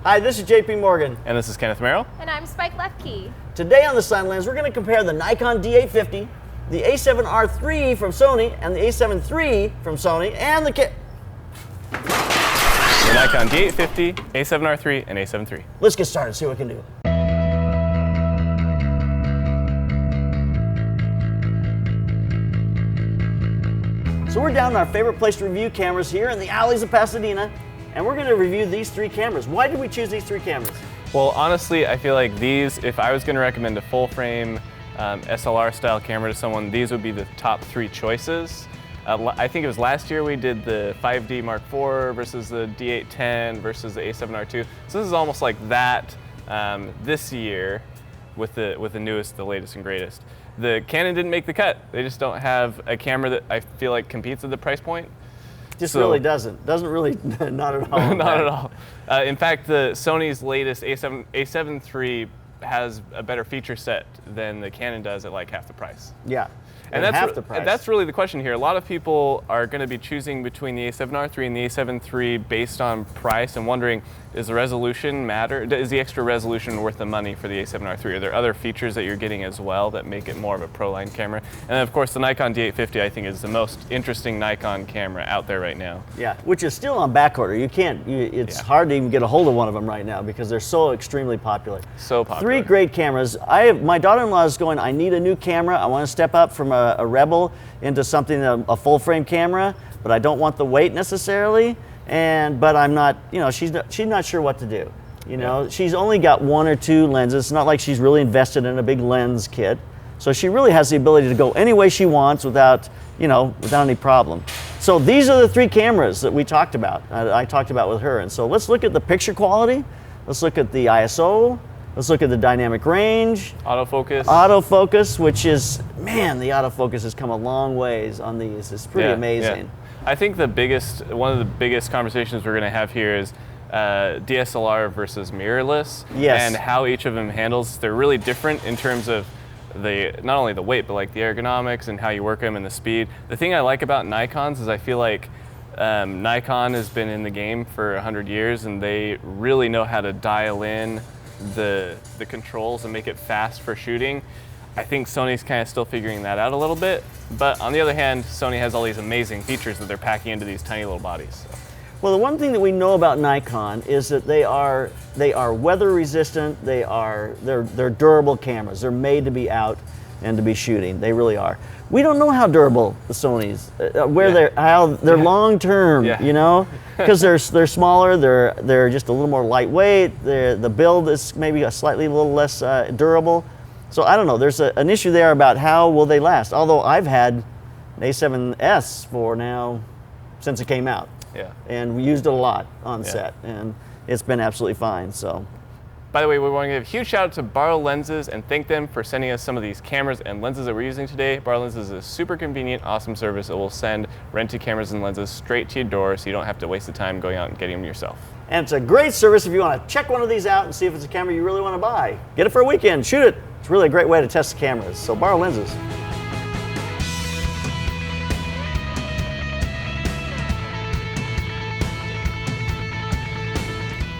Hi, this is JP Morgan. And this is Kenneth Merrill. And I'm Spike Lefkey. Today on the Sun Lens, we're going to compare the Nikon D850, the a7R III from Sony, and the a7 III from Sony, and the Nikon D850, a7R III, and a7 III. Let's get started, see what we can do. So we're down in our favorite place to review cameras here in the alleys of Pasadena, and we're going to review these three cameras. Why did we choose these three cameras? Well, honestly, I feel like these, if I was going to recommend a full frame SLR style camera to someone, these would be the top three choices. I think it was last year we did the 5D Mark IV versus the D810 versus the a7R II. So this is almost like that this year with the newest, the latest and greatest. The Canon didn't make the cut. They just don't have a camera that I feel like competes at the price point. Just really doesn't. Doesn't really, not at all. Not at all. In fact, the Sony's latest a7 III has a better feature set than the Canon does at like half the price. Yeah. And that's really the question here. A lot of people are going to be choosing between the a7R III and the a7 III based on price and wondering, does the resolution matter? Is the extra resolution worth the money for the a7R III? Are there other features that you're getting as well that make it more of a pro-line camera? And then of course the Nikon D850 I think is the most interesting Nikon camera out there right now. Yeah, which is still on back order. It's hard to even get a hold of one of them right now because they're so extremely popular. So popular. Three great cameras. My daughter-in-law is going, I need a new camera. I want to step up from a Rebel into something, a full frame camera, but I don't want the weight necessarily. But I'm not, she's not sure what to do. She's only got one or two lenses. It's not like she's really invested in a big lens kit. So she really has the ability to go any way she wants without any problem. So these are the three cameras that we talked about. I talked about with her. And so let's look at the picture quality. Let's look at the ISO. Let's look at the dynamic range. Autofocus. Autofocus, which is, man, the autofocus has come a long ways on these. It's pretty amazing. Yeah. I think one of the biggest conversations we're going to have here is DSLR versus mirrorless, and how each of them handles. They're really different in terms of not only the weight, but like the ergonomics and how you work them and the speed. The thing I like about Nikons is I feel like Nikon has been in the game for 100 years, and they really know how to dial in the controls and make it fast for shooting. I think Sony's kind of still figuring that out a little bit, but on the other hand, Sony has all these amazing features that they're packing into these tiny little bodies. So. Well, the one thing that we know about Nikon is that they are weather resistant. They're durable cameras. They're made to be out and to be shooting. They really are. We don't know how durable the Sony's, they're long term, because they're smaller. They're just a little more lightweight. The build is maybe a little less durable. So I don't know, there's an issue there about how will they last. Although I've had an A7S for now, since it came out. Yeah. And we used it a lot on set, and it's been absolutely fine, so. By the way, we want to give a huge shout out to Borrow Lenses and thank them for sending us some of these cameras and lenses that we're using today. Borrow Lenses is a super convenient, awesome service. It will send rented cameras and lenses straight to your door so you don't have to waste the time going out and getting them yourself. And it's a great service if you want to check one of these out and see if it's a camera you really want to buy. Get it for a weekend, shoot it. It's really a great way to test the cameras, so Borrow Lenses.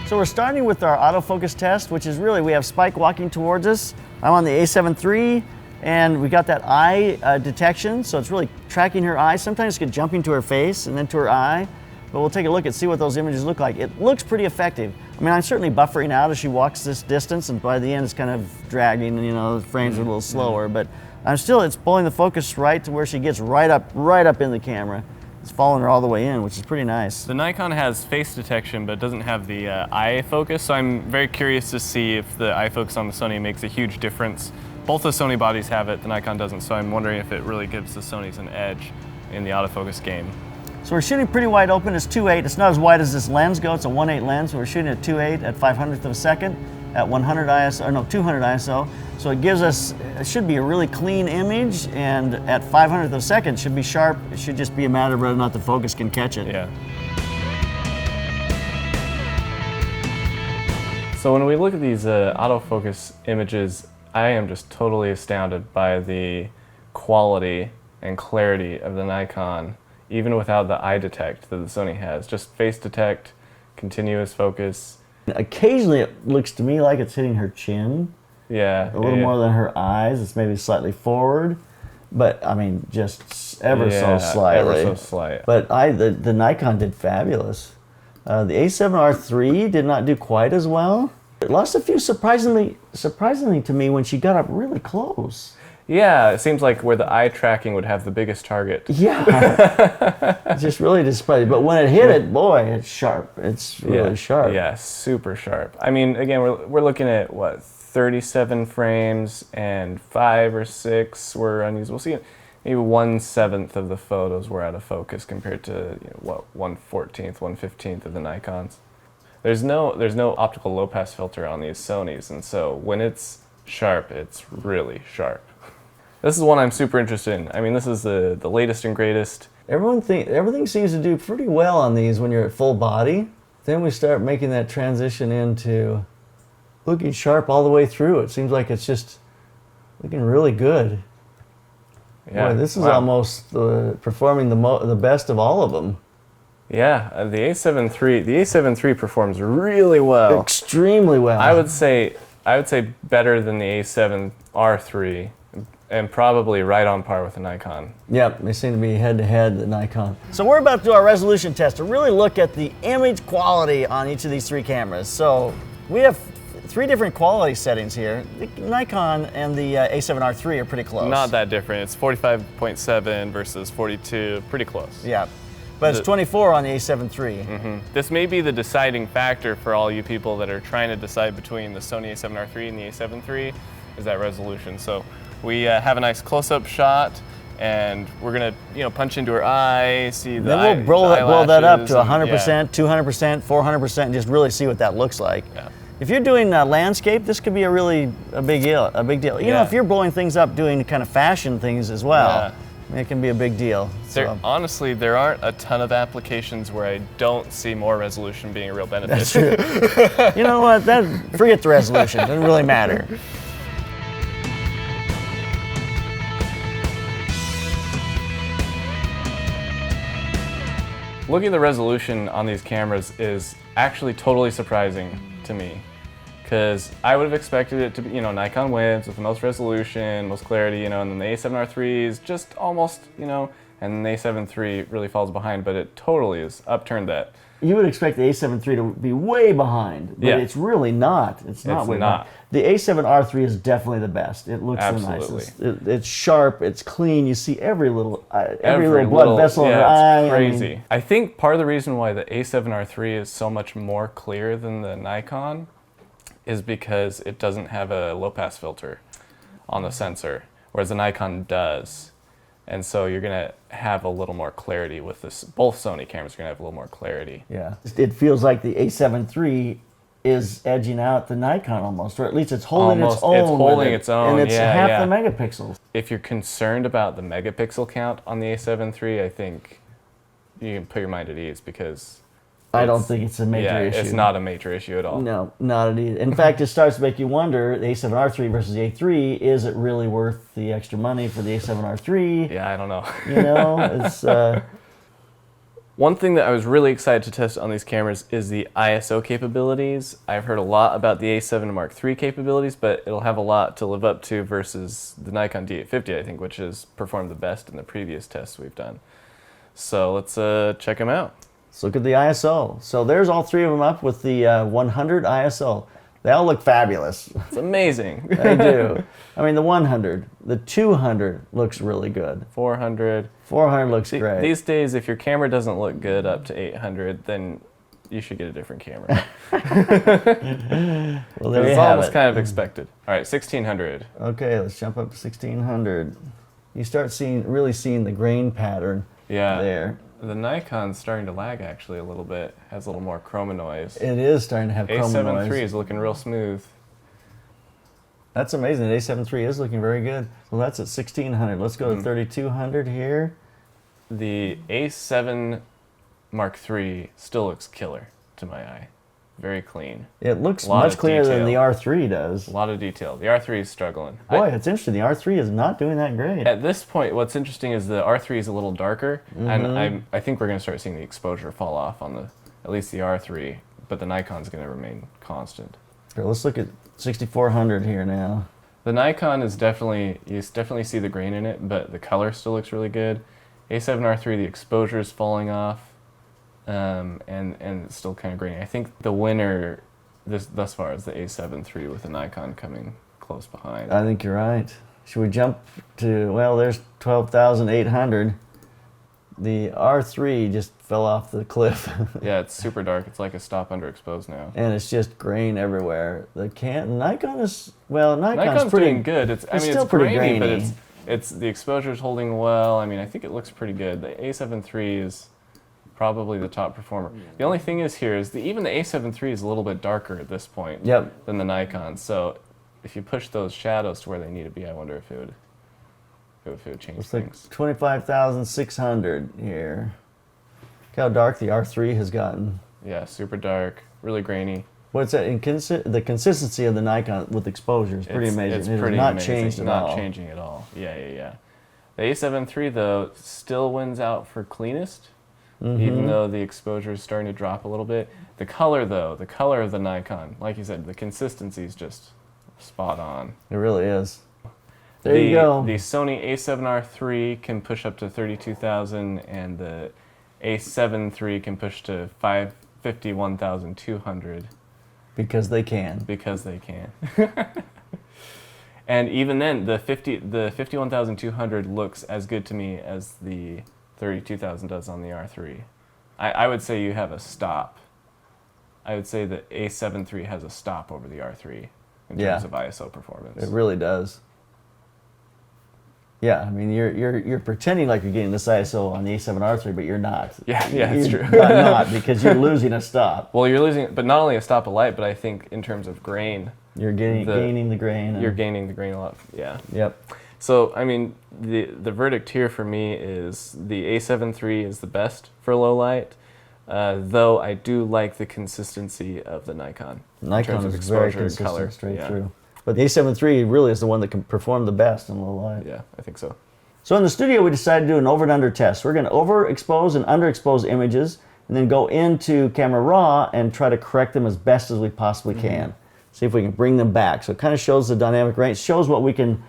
So we're starting with our autofocus test, which is really, we have Spike walking towards us. I'm on the a7 III, and we got that eye detection, so it's really tracking her eye. Sometimes it's jumping to her face and then to her eye, but we'll take a look and see what those images look like. It looks pretty effective. I mean, I'm certainly buffering out as she walks this distance, and by the end it's kind of dragging, the frames are a little slower, but it's pulling the focus right to where she gets right up in the camera. It's following her all the way in, which is pretty nice. The Nikon has face detection, but it doesn't have the eye focus, so I'm very curious to see if the eye focus on the Sony makes a huge difference. Both the Sony bodies have it, the Nikon doesn't, so I'm wondering if it really gives the Sonys an edge in the autofocus game. So we're shooting pretty wide open. It's 2.8. It's not as wide as this lens goes. It's a 1.8 lens, so we're shooting at 2.8 at 500th of a second at 200 ISO. So it gives us, it should be a really clean image, and at 500th of a second, it should be sharp. It should just be a matter of whether or not the focus can catch it. Yeah. So when we look at these autofocus images, I am just totally astounded by the quality and clarity of the Nikon, even without the eye detect that the Sony has. Just face detect, continuous focus. Occasionally it looks to me like it's hitting her chin. Yeah. A little more than her eyes. It's maybe slightly forward. But, I mean, just ever so slightly. Ever so slight. But the Nikon did fabulous. The A7R III did not do quite as well. It lost a few surprisingly to me when she got up really close. Yeah, it seems like where the eye tracking would have the biggest target. Yeah. Just really disappointed. But when it hit it, boy, it's sharp. It's really sharp. Yeah, super sharp. I mean, again, we're looking at, what, 37 frames and 5 or 6 were unused. We'll see maybe 1/7 of the photos were out of focus compared to, 1/14th, 1/15th of the Nikons. There's no optical low pass filter on these Sonys, and so when it's sharp, it's really sharp. This is one I'm super interested in. I mean, this is the latest and greatest. Everything seems to do pretty well on these when you're at full body. Then we start making that transition into looking sharp all the way through. It seems like it's just looking really good. Yeah, boy, this is almost performing the best of all of them. Yeah, the A7 III performs really well. Extremely well. I would say better than the A7R III, and probably right on par with the Nikon. Yep, they seem to be head-to-head, the Nikon. So we're about to do our resolution test to really look at the image quality on each of these three cameras. So we have 3 different quality settings here. The Nikon and the A7R III are pretty close. Not that different. It's 45.7 versus 42, pretty close. Yeah, but it's 24 on the A7 III. Mm-hmm. This may be the deciding factor for all you people that are trying to decide between the Sony a7R III and the a7 III, is that resolution. So we have a nice close-up shot, and we're gonna, punch into her eye, see the Then we'll blow that up to 100%, 200%, 400%, and just really see what that looks like. Yeah. If you're doing landscape, this could be a big deal. You know, if you're blowing things up, doing kind of fashion things as well, it can be a big deal. Honestly, there aren't a ton of applications where I don't see more resolution being a real benefit. That's true. You know what? Forget the resolution. It doesn't really matter. Looking at the resolution on these cameras is actually totally surprising to me, because I would have expected it to be, Nikon wins with the most resolution, most clarity, and then the a7R III is just almost, and then the a7 III really falls behind, but it totally is upturned that. You would expect the a7 III to be way behind, but it's really not. It's not way behind. The a7R III is definitely the best. It looks the nicest. It's sharp, it's clean, you see every little blood vessel in your eye. It's crazy. I think part of the reason why the a7R III is so much more clear than the Nikon is because it doesn't have a low pass filter on the sensor, whereas the Nikon does. And so you're gonna have a little more clarity with this. Both Sony cameras are gonna have a little more clarity. Yeah, it feels like the a7 III is edging out the Nikon almost, or at least it's holding its own. It's holding its own, and it's half the megapixels. If you're concerned about the megapixel count on the a7 III, I think you can put your mind at ease, because I don't think it's a major issue. It's not a major issue at all. No, not at all. In fact, it starts to make you wonder, the a7R III versus the A3, is it really worth the extra money for the a7R III? Yeah, I don't know. It's... One thing that I was really excited to test on these cameras is the ISO capabilities. I've heard a lot about the A7 Mark III capabilities, but it'll have a lot to live up to versus the Nikon D850, I think, which has performed the best in the previous tests we've done. So let's check them out. Let's look at the ISO. So there's all 3 of them up with the 100 ISO. They all look fabulous. It's amazing. They do. I mean, the 100, the 200 looks really good. 400. 400 looks great. These days, if your camera doesn't look good up to 800, then you should get a different camera. Well, there you it's have almost it. kind of expected. All right, 1600. Okay, let's jump up to 1600. You start really seeing the grain pattern there. The Nikon's starting to lag actually a little bit. Has a little more chroma noise. It is starting to have chroma noise. A7 III is looking real smooth. That's amazing. The A7 III is looking very good. So that's at 1600. Let's go to 3200 here. The A7 Mark III still looks killer to my eye. Very clean. It looks much cleaner than the R3 does. A lot of detail. The R3 is struggling. Boy, it's interesting. The R3 is not doing that great. At this point, what's interesting is the R3 is a little darker, and I think we're going to start seeing the exposure fall off on at least the R3 but the Nikon's going to remain constant. Okay, let's look at 6400 here now. The Nikon is definitely, you definitely see the grain in it, but the color still looks really good. A7R III, the exposure is falling off, and it's still kind of grainy. I think the winner thus far is the A7 III with the Nikon coming close behind. I think you're right. Should we jump to, well, there's 12,800. The R3 just fell off the cliff. Yeah, it's super dark. It's like a stop underexposed now. And it's just grain everywhere. The Nikon is, well, Nikon's pretty doing good. It's still pretty grainy, grainy. but it's the exposure's holding well. I mean, I think it looks pretty good. The A7 III is probably the top performer. The only thing is here is even the A7 III is a little bit darker at this point than the Nikon. So if you push those shadows to where they need to be, I wonder if it would change things. Like 25,600 here. Look how dark the R3 has gotten. Yeah, super dark, really grainy. What's that? The consistency of the Nikon with exposure is pretty amazing. It's pretty not amazing. changed at all. Not changing at all. Yeah. The A7 III though still wins out for cleanest, even though the exposure is starting to drop a little bit. The color though, the color of the Nikon, like you said, the consistency is just spot on. It really is. There you go. The Sony a7R III can push up to 32,000, and the a7 III can push to 51,200. Because they can. Because they can. And even then, the 51,200 looks as good to me as the 32,000 does on the R3. I would say you have a stop. I would say the a7 III has a stop over the R3 in terms of ISO performance. It really does. Yeah, I mean, you're pretending like you're getting this ISO on the A7R III, but you're not. Yeah, it's true. Not, because you're losing a stop. Well, you're losing, but not only a stop of light, but I think in terms of grain. You're gaining the grain. You're gaining the grain a lot, yeah. Yep. So, I mean, the verdict here for me is the A7 III is the best for low light, though I do like the consistency of the Nikon. Nikon is very consistent, color. Straight through. But the A7 III really is the one that can perform the best in low light. Yeah, I think so. So in the studio, we decided to do an over and under test. We're going to overexpose and underexpose images, and then go into camera raw and try to correct them as best as we possibly can. See if we can bring them back. So it kind of shows the dynamic range, shows what we can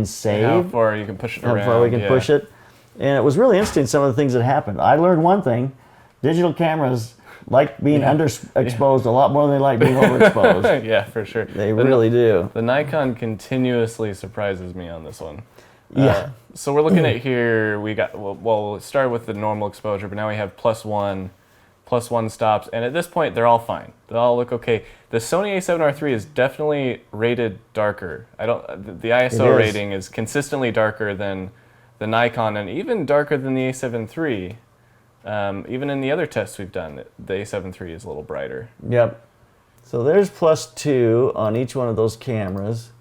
save. How far you can push it around. How far we can push it. And it was really interesting, some of the things that happened. I learned one thing: digital cameras like being underexposed a lot more than they like being overexposed. Yeah, for sure. They really do. The Nikon continuously surprises me on this one. Yeah. So we're looking at here, we got, well, we'll start with the normal exposure, but now we have +1 stops, and at this point, they're all fine. They all look okay. The Sony a7R III is definitely rated darker. The ISO rating is consistently darker than the Nikon, and even darker than the a7 III. Even in the other tests we've done, the a7 III is a little brighter. Yep. So there's +2 on each one of those cameras.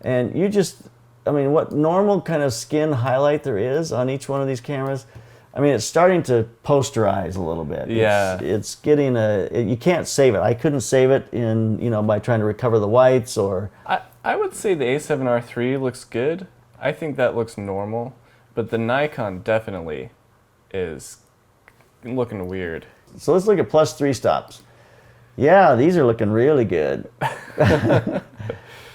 And you just, I mean, what normal kind of skin highlight there is on each one of these cameras, I mean, it's starting to posterize a little bit. Yeah. It's getting you can't save it. I couldn't save it by trying to recover the whites or... I would say the a7R III looks good. I think that looks normal. But the Nikon definitely is looking weird. So let's look at +3 stops. Yeah, these are looking really good.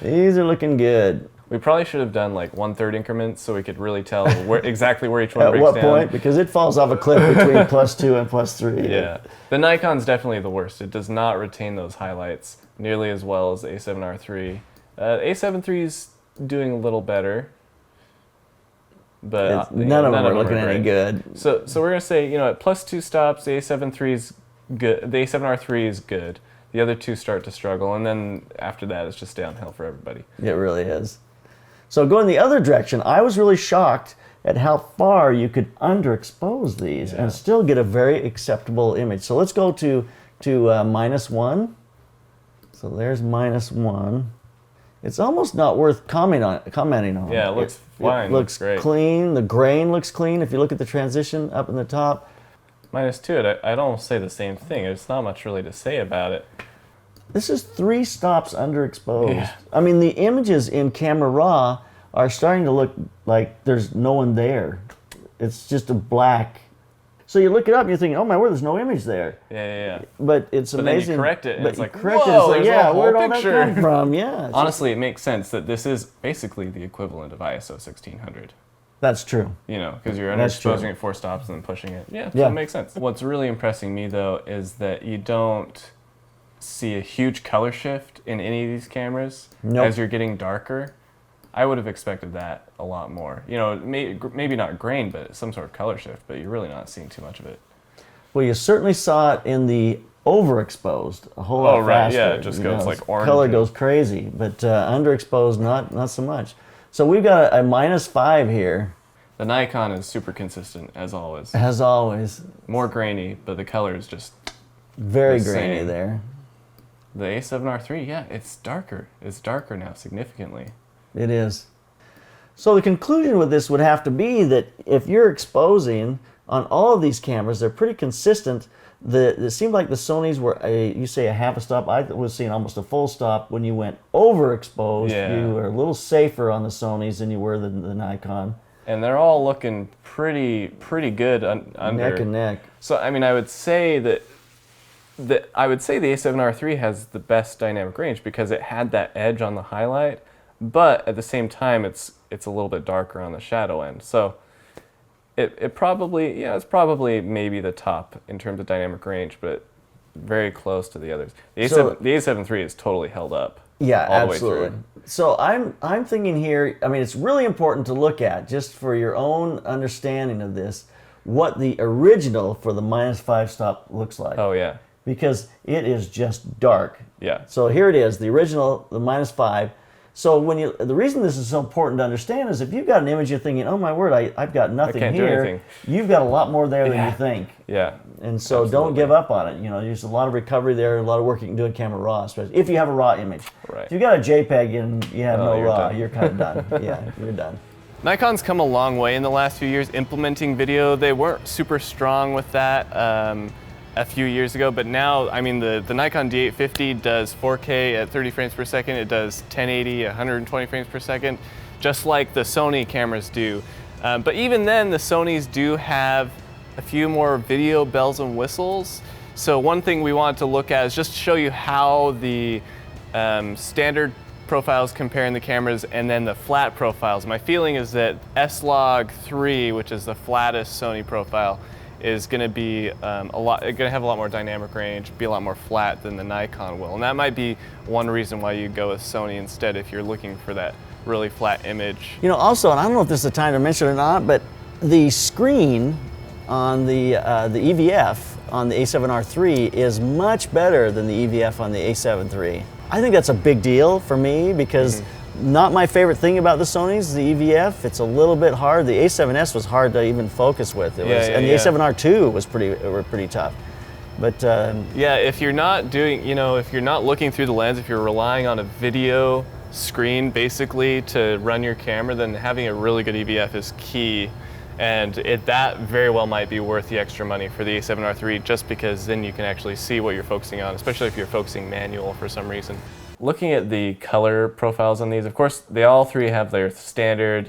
These are looking good. We probably should have done like 1/3 increments so we could really tell exactly where each one breaks down. At what point? Because it falls off a cliff between +2 and +3. Yeah. The Nikon's definitely the worst. It does not retain those highlights nearly as well as the a7R III. A7 III's doing a little better. But none of them are looking any good. So we're gonna say, at +2 stops, the a7 III's good. The a7R III is good. The other two start to struggle, and then after that, it's just downhill for everybody. It really is. So going the other direction, I was really shocked at how far you could underexpose these and still get a very acceptable image. So let's go to -1. So there's -1. It's almost not worth commenting on. Yeah, it looks fine. It looks great. Clean. The grain looks clean. If you look at the transition up in the top. -2, I'd almost say the same thing. There's not much really to say about it. This is 3 stops underexposed. Yeah. I mean, the images in camera raw are starting to look like there's no one there. It's just a black. So you look it up and you're thinking, oh my word, there's no image there. Yeah. But it's amazing. Then you correct it, and but it's like, correct whoa, it, it's like, yeah, where'd all that come from? Yeah. Honestly, it makes sense that this is basically the equivalent of ISO 1600. That's true. You know, because you're underexposing at 4 stops and then pushing it. Yeah, yeah, so it makes sense. What's really impressing me, though, is that you don't see a huge color shift in any of these cameras as you're getting darker. I would have expected that a lot more. You know, maybe not grain, but some sort of color shift, but you're really not seeing too much of it. Well, you certainly saw it in the overexposed a whole lot faster. Yeah, it just goes like orange. Color goes crazy, but underexposed, not so much. So we've got a -5 here. The Nikon is super consistent, as always. As always. More grainy, but the color is just very grainy there. The A7R III, yeah, it's darker. It's darker now, significantly. It is. So the conclusion with this would have to be that if you're exposing on all of these cameras, they're pretty consistent. It seemed like the Sonys were you say a half a stop. I was seeing almost a full stop. When you went overexposed, you were a little safer on the Sonys than you were the Nikon. And they're all looking pretty good under. Neck and neck. So I mean, I would say the A7R III has the best dynamic range because it had that edge on the highlight, but at the same time, it's a little bit darker on the shadow end. So it probably, it's probably maybe the top in terms of dynamic range, but very close to the others. The A7 III is totally held up. Yeah, all absolutely. The way through. So I'm thinking here, I mean, it's really important to look at, just for your own understanding of this, what the original for the -5 stop looks like. Oh, yeah. Because it is just dark. Yeah. So here it is, the original, the -5. So the reason this is so important to understand is if you've got an image you're thinking, oh my word, I've got nothing here, you've got a lot more there than you think. Yeah. And so don't give up on it. You know, there's a lot of recovery there, a lot of work you can do in camera raw, especially if you have a raw image. Right. If you've got a JPEG and you have no raw, you're kind of done. Yeah, you're done. Nikon's come a long way in the last few years implementing video. They weren't super strong with that a few years ago, but now, I mean, the Nikon D850 does 4K at 30 frames per second. It does 1080 at 120 frames per second, just like the Sony cameras do. But even then, the Sonys do have a few more video bells and whistles. So one thing we wanted to look at is just to show you how the standard profiles compare in the cameras and then the flat profiles. My feeling is that S-Log3, which is the flattest Sony profile, is going to be have a lot more dynamic range, be a lot more flat than the Nikon will, and that might be one reason why you go with Sony instead if you're looking for that really flat image. You know, also, and I don't know if this is the time to mention it or not, but the screen on the EVF on the A7R III is much better than the EVF on the A7 III. I think that's a big deal for me because. Not my favorite thing about the Sonys, the EVF. It's a little bit hard. The A7S was hard to even focus with. And the A7R II was pretty tough. But yeah, if you're not doing, if you're not looking through the lens, if you're relying on a video screen basically to run your camera, then having a really good EVF is key. And that very well might be worth the extra money for the A7R III, just because then you can actually see what you're focusing on, especially if you're focusing manual for some reason. Looking at the color profiles on these, of course, they all three have their standard,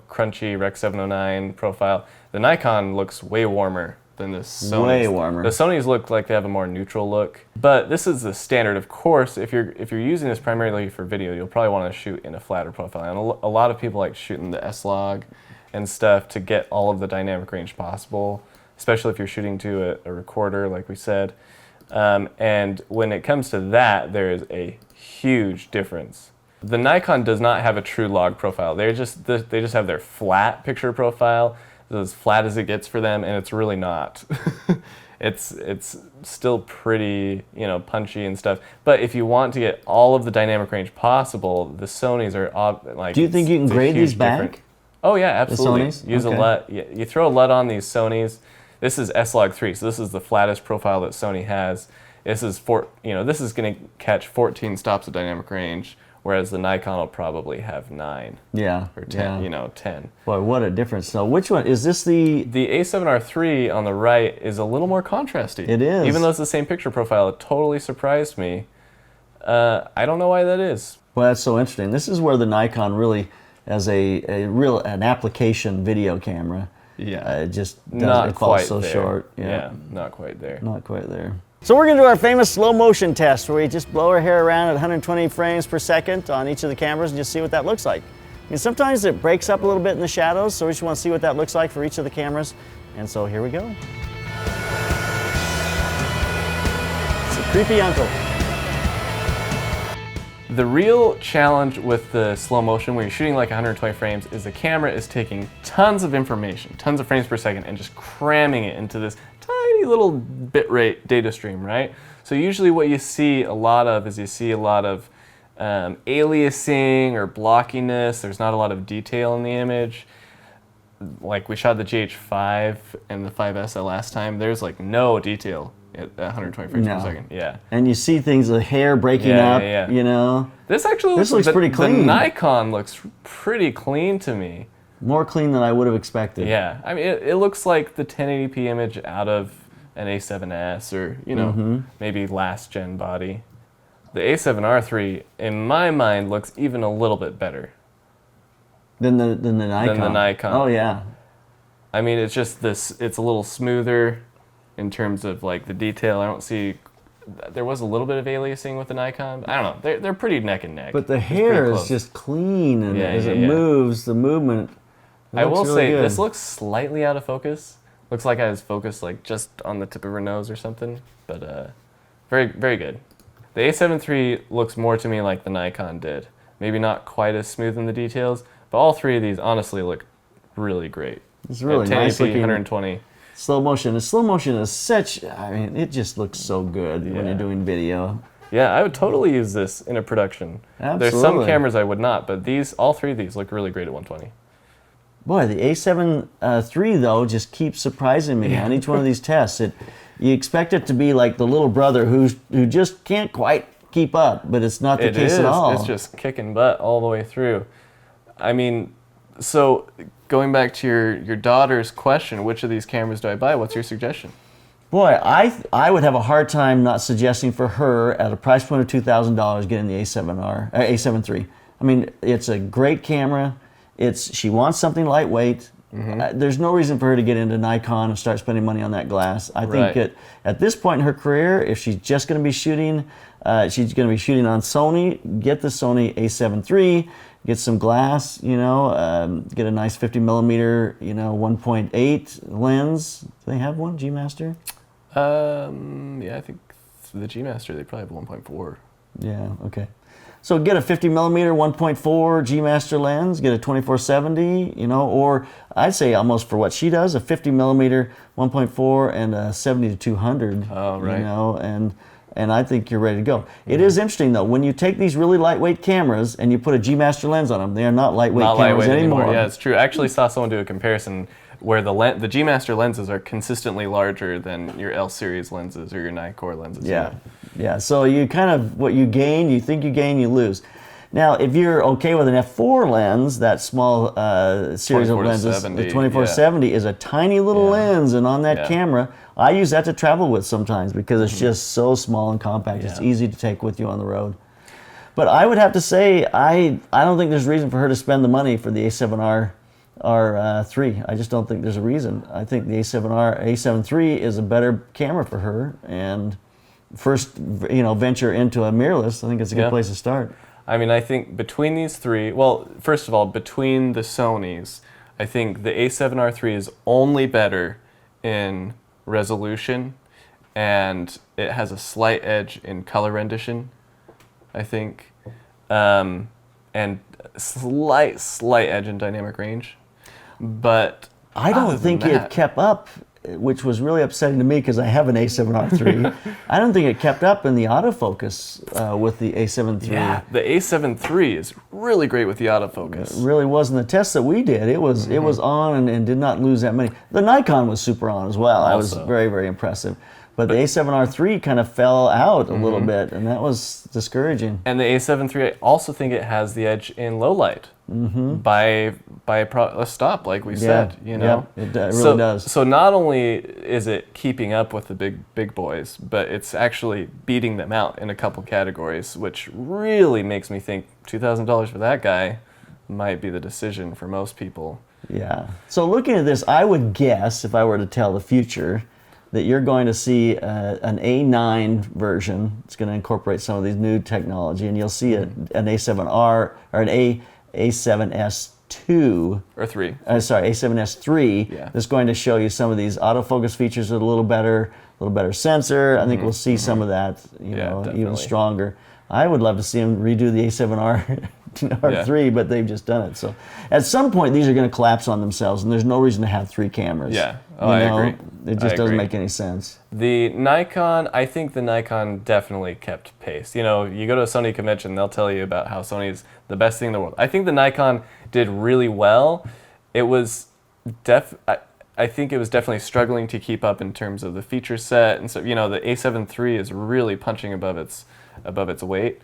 crunchy Rec 709 profile. The Nikon looks way warmer than the Sonys. Way warmer. The Sonys look like they have a more neutral look. But this is the standard. Of course, if you're using this primarily for video, you'll probably want to shoot in a flatter profile. And a lot of people like shooting the S-Log and stuff to get all of the dynamic range possible, especially if you're shooting to a recorder, like we said. And when it comes to that, there is a huge difference. The Nikon does not have a true log profile. They just have their flat picture profile. It's as flat as it gets for them, and it's really not. It's still pretty, punchy and stuff. But if you want to get all of the dynamic range possible, the Sonys are like. Do you think you can grade these back? Oh yeah, absolutely. The Sonys? Use a LUT. You throw a LUT on these Sonys. This is S-Log3, so this is the flattest profile that Sony has. This is this is going to catch 14 stops of dynamic range, whereas the Nikon will probably have 9. Yeah. Or 10. 10. Boy, what a difference! So, which one is this? The A7R III on the right is a little more contrasty. It is. Even though it's the same picture profile, it totally surprised me. I don't know why that is. Well, that's so interesting. This is where the Nikon really, as an application video camera. Yeah. It just not it quite falls so there. short. Yeah, not quite there. Not quite there. So we're going to do our famous slow motion test where we just blow our hair around at 120 frames per second on each of the cameras and just see what that looks like. I mean, sometimes it breaks up a little bit in the shadows, so we just want to see what that looks like for each of the cameras. And so here we go. It's a creepy uncle. The real challenge with the slow motion when you're shooting like 120 frames is the camera is taking tons of information, tons of frames per second, and just cramming it into this tiny little bitrate data stream, right? So usually what you see a lot of is aliasing or blockiness. There's not a lot of detail in the image. Like we shot the GH5 and the 5S last time, there's like no detail at 120 frames per second. Yeah. And you see things, the hair breaking up, you know. This actually looks pretty clean. The Nikon looks pretty clean to me. More clean than I would have expected. Yeah. I mean, it looks like the 1080p image out of an A7S or, you know, maybe last gen body. The A7R III, in my mind, looks even a little bit better. Than the Nikon. Than the Nikon. Oh, yeah. I mean, it's just this, it's a little smoother in terms of like the detail. I don't see, there was a little bit of aliasing with the Nikon. I don't know, they're pretty neck and neck. But the hair is just clean, and as it moves, the movement, I will really say, good. this looks slightly out of focus. Looks like I was focused like just on the tip of her nose or something, but very, very good. The A7 III looks more to me like the Nikon did. Maybe not quite as smooth in the details, but all three of these honestly look really great. It's really nice looking. 120. Slow motion. And slow motion is such, I mean, it just looks so good when you're doing video. Yeah, I would totally use this in a production. Absolutely. There's some cameras I would not, but these, all three of these look really great at 120. Boy, the A7 III though just keeps surprising me on each one of these tests. You expect it to be like the little brother who just can't quite keep up, but it's not the case at all. It's just kicking butt all the way through. I mean, so going back to your daughter's question, which of these cameras do I buy? What's your suggestion? Boy, I would have a hard time not suggesting for her at a price point of $2,000 getting the A7 III. I mean, it's a great camera. She wants something lightweight. There's no reason for her to get into Nikon and start spending money on that glass. I think at this point in her career, if she's just going to be shooting, she's going to be shooting on Sony. Get the Sony a7 III. Get some glass, you know, get a nice 50 millimeter, you know, 1.8 lens. Do they have one, G Master? Yeah, I think the G Master, they probably have 1.4. Yeah, okay. So get a 50 millimeter 1.4 G Master lens, get a 2470, you know, or I'd say almost for what she does, a 50 millimeter 1.4 and a 70-200. Oh, right. You know, and I think you're ready to go. It is interesting though, when you take these really lightweight cameras and you put a G Master lens on them, they are not lightweight cameras anymore. Yeah, it's true. I actually saw someone do a comparison where the G Master lenses are consistently larger than your L series lenses or your Nikkor lenses. Yeah, yeah. So you kind of, what you gain, you think you gain, you lose. Now, if you're okay with an f4 lens, that small series of lenses, the 2470 is a tiny little lens, and on that camera, I use that to travel with sometimes because it's just so small and compact. It's easy to take with you on the road. But I would have to say, I don't think there's reason for her to spend the money for the A7R III. I just don't think there's a reason. I think the A7 III is a better camera for her, and first, you know, venture into a mirrorless, I think it's a good place to start. I mean, I think between these three, well, first of all, between the Sonys, I think the A7R III is only better in resolution, and it has a slight edge in color rendition, I think, and slight edge in dynamic range. But I don't think it kept up, which was really upsetting to me because I have an A7R III. I don't think it kept up in the autofocus with the A7 III. Yeah, the A7 III is really great with the autofocus. It really was in the tests that we did. It was on and did not lose that many. The Nikon was super on as well. I was very, very impressive. But the A7R III kind of fell out a little bit, and that was discouraging. And the A7 III, I also think it has the edge in low light by a stop, like we said. You know, it really does. So not only is it keeping up with the big boys, but it's actually beating them out in a couple categories, which really makes me think $2,000 for that guy might be the decision for most people. Yeah. So looking at this, I would guess, if I were to tell the future, that you're going to see an A9 version. It's going to incorporate some of these new technology, and you'll see an A7R or an A7S2 or 3. A7S3 that's going to show you some of these autofocus features with a little better sensor. I think we'll see some of that, even stronger. I would love to see them redo the A7R R3, but they've just done it. So at some point, these are going to collapse on themselves, and there's no reason to have 3 cameras. Yeah, I agree. It just doesn't make any sense. The Nikon, I think the Nikon definitely kept pace. You know, you go to a Sony convention, they'll tell you about how Sony is the best thing in the world. I think the Nikon did really well. It was I think it was definitely struggling to keep up in terms of the feature set, and so the A7 III is really punching above its weight.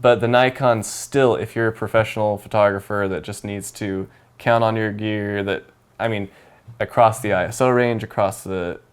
But the Nikon still, if you're a professional photographer that just needs to count on your gear, across the ISO range, across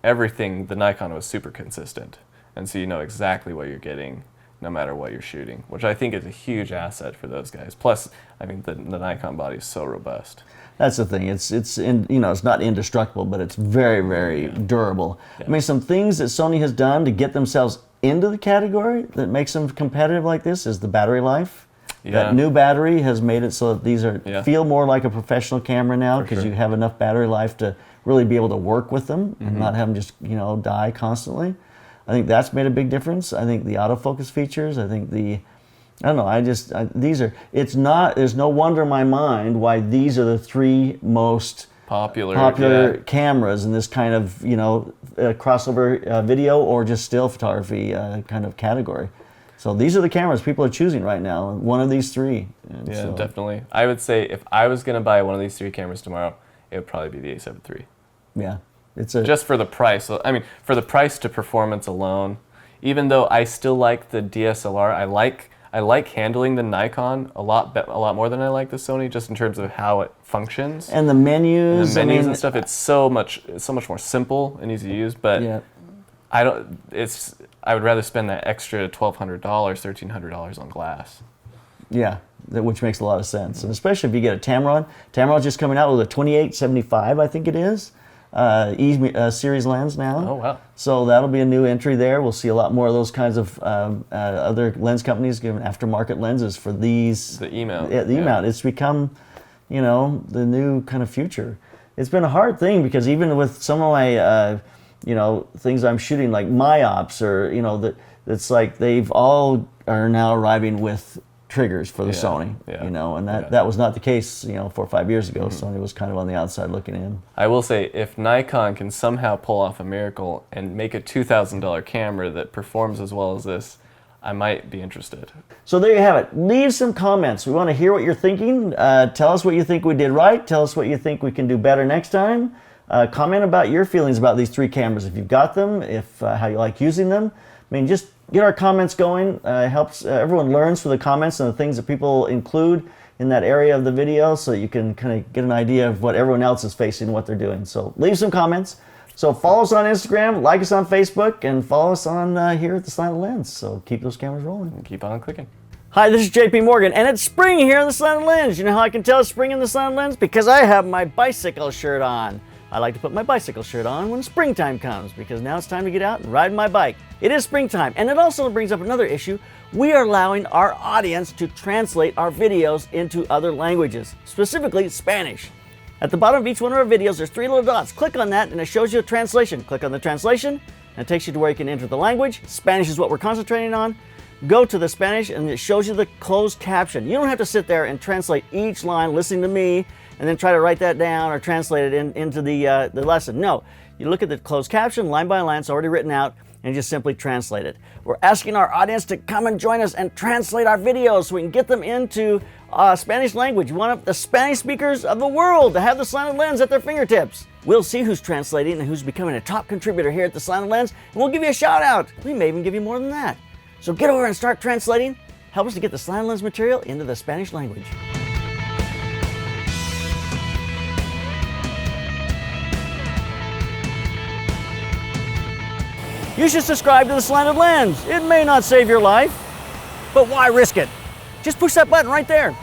everything, the Nikon was super consistent, and so you know exactly what you're getting no matter what you're shooting, which I think is a huge asset for those guys. Plus, the Nikon body is so robust. That's the thing. It's not indestructible, but it's very, very durable. Yeah. Some things that Sony has done to get themselves into the category that makes them competitive like this is the battery life. Yeah. That new battery has made it so that these feel more like a professional camera now, because you have enough battery life to really be able to work with them and not have them just die constantly. I think that's made a big difference. I think the autofocus features. I think there's no wonder in my mind why these are the 3 most popular cameras in this kind of crossover video or just still photography kind of category. So these are the cameras people are choosing right now, one of these 3. Definitely. I would say if I was going to buy one of these 3 cameras tomorrow, it would probably be the A7 III. Yeah. Just for the price. For the price to performance alone, even though I still like the DSLR, I like handling the Nikon a lot more than I like the Sony, just in terms of how it functions. And the menus. And stuff. It's so much more simple and easy to use. But I would rather spend that extra $1,200, $1,300 on glass. Yeah, which makes a lot of sense, and especially if you get a Tamron. Tamron's just coming out with a 28-75, I think it is. Series lens now. Oh, wow. So that'll be a new entry there. We'll see a lot more of those kinds of other lens companies giving aftermarket lenses for these. The E-mount. Yeah, the E-mount. It's become, the new kind of future. It's been a hard thing because even with some of my, things I'm shooting, like myops, or, it's like they've all are now arriving with triggers for the Sony, and that was not the case, 4 or 5 years ago. Sony was kind of on the outside looking in. I will say, if Nikon can somehow pull off a miracle and make a $2,000 camera that performs as well as this, I might be interested. So there you have it. Leave some comments. We want to hear what you're thinking. Tell us what you think we did right. Tell us what you think we can do better next time. Comment about your feelings about these 3 cameras, if you've got them, how you like using them. Just get our comments going. Helps everyone learns from the comments and the things that people include in that area of the video, so you can kind of get an idea of what everyone else is facing and what they're doing. So leave some comments. So follow us on Instagram, like us on Facebook, and follow us on here at the Slanted Lens. So keep those cameras rolling. And keep on clicking. Hi, this is JP Morgan, and it's spring here in the Slanted Lens. You know how I can tell it's spring in the Slanted Lens? Because I have my bicycle shirt on. I like to put my bicycle shirt on when springtime comes, because now it's time to get out and ride my bike. It is springtime, and it also brings up another issue. We are allowing our audience to translate our videos into other languages, specifically Spanish. At the bottom of each one of our videos, there's 3 little dots. Click on that, and it shows you a translation. Click on the translation, and it takes you to where you can enter the language. Spanish is what we're concentrating on. Go to the Spanish, and it shows you the closed caption. You don't have to sit there and translate each line listening to me and then try to write that down or translate it into the lesson. No, you look at the closed caption, line by line, it's already written out, and just simply translate it. We're asking our audience to come and join us and translate our videos so we can get them into Spanish language. We want the Spanish speakers of the world to have the Slanted Lens at their fingertips. We'll see who's translating and who's becoming a top contributor here at the Slanted Lens, and we'll give you a shout out. We may even give you more than that. So get over and start translating. Help us to get the Slanted Lens material into the Spanish language. You should subscribe to the Slanted Lens. It may not save your life, but why risk it? Just push that button right there.